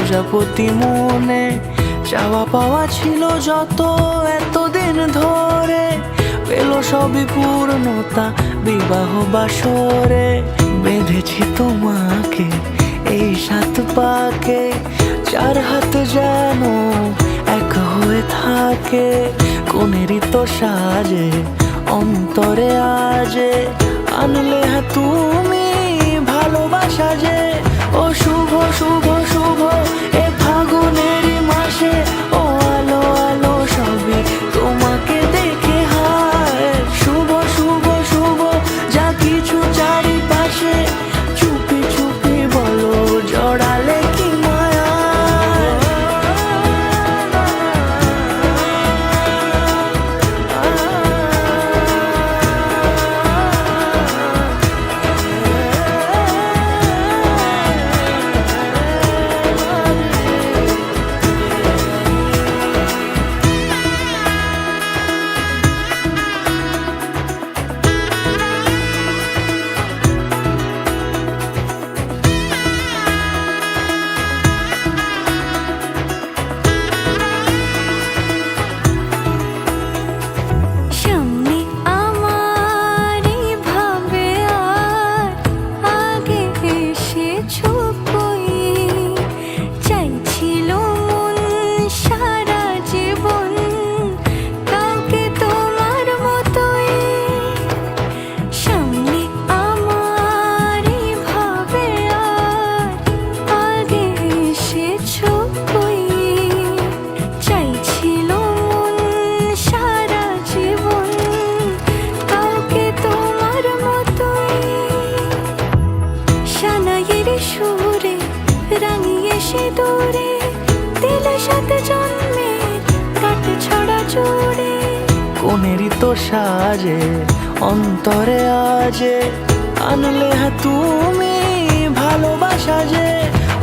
প্রজাপতি মনে চাওয়া পাওয়া ছিল যত এতদিন ধরে, পেল সবই পূর্ণতা বিবাহ বাসরে। বেঁধেছি তোমাকে এই 7 পাকে, 4 হাত যেন এক হয়ে থাকে। কোনেরই তো সাজে অন্তরে আজে, আনলে হ্যাঁ তুমি ভালোবাসা যে। ও শুভ শুভ শুভ এ ফাগুনেরই মাসে, ও আলো আলো সবই তোমাকে দেখে হায়। শুভ শুভ শুভ যা কিছু চারিপাশে, চুপি চুপি বলো জড়ালে কি মায়া। কোনেরই তো সাজে অন্তরে আজে, আনলে হ্যাঁ তুমি ভালোবাসা যে।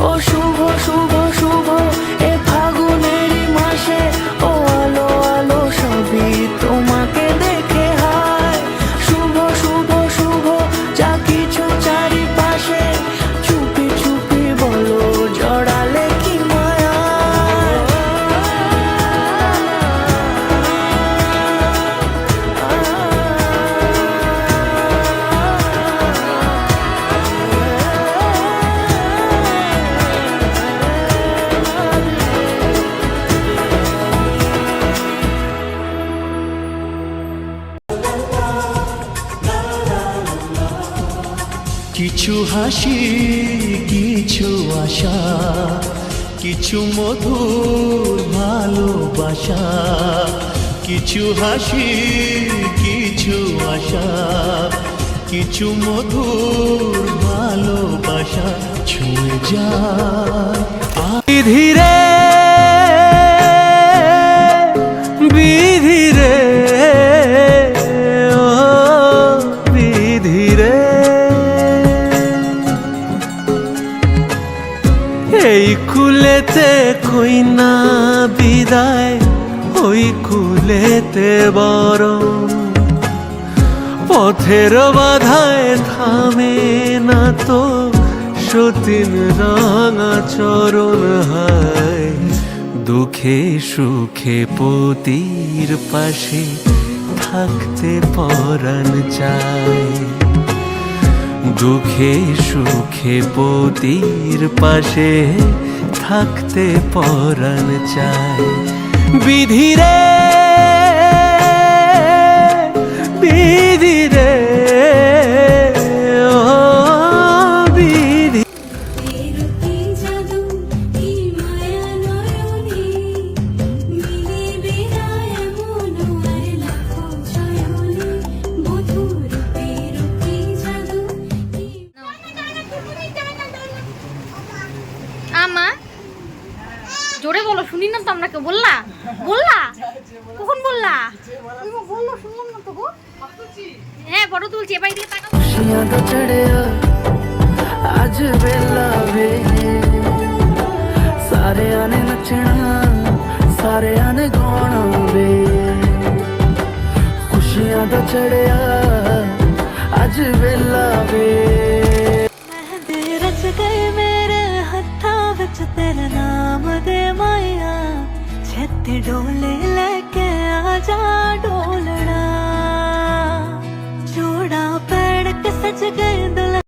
ও শুভ শুভ শুভ এ ফাগুনেরই মাসে, ও আলো আলো সবই তোমাকে দেখে হায়। শুভ শুভ শুভ যা কিছু চারিপাশে, চুপি চুপি বলো জড়ালে কি মায়া। কিছু হাসি কিছু আশা, কিছু মধুর ভালোবাসা। কিছু হাসি কিছু আশা, কিছু মধুর ভালোবাসা ছুঁয়ে যায় ধীরে বিধিরে। ও বিধিরে এই কুলেতে কই না বিদায়, ওই কুলেতে বরং পথের বাধায় থামে না তো সতীন রাঙা চরণ হায়। দুঃখে সুখে পতির পাশে থাকতে পরাণ চায়। দুঃখে সুখে পতির পাশে থাকতে পরাণ চায়। বিধিরে বিধিরে ও বিধি। আমা জোরে বলো, শুনি না তো। আমরা কে বললা বললা কখন বললা? বললো শুনলাম না তো গো। হ্যাঁ ফটো তুলছি, এবার দিকে তাকাও। खुशियां तो चढ़िया अज वेला वे, सारे आने नचना सारे आने गाना वे। खुशियां तो चढ़िया अज वेला वे। मेहंदी रच गई मेरे हत्था विच तेरे नाम डोले लेके आजा डोले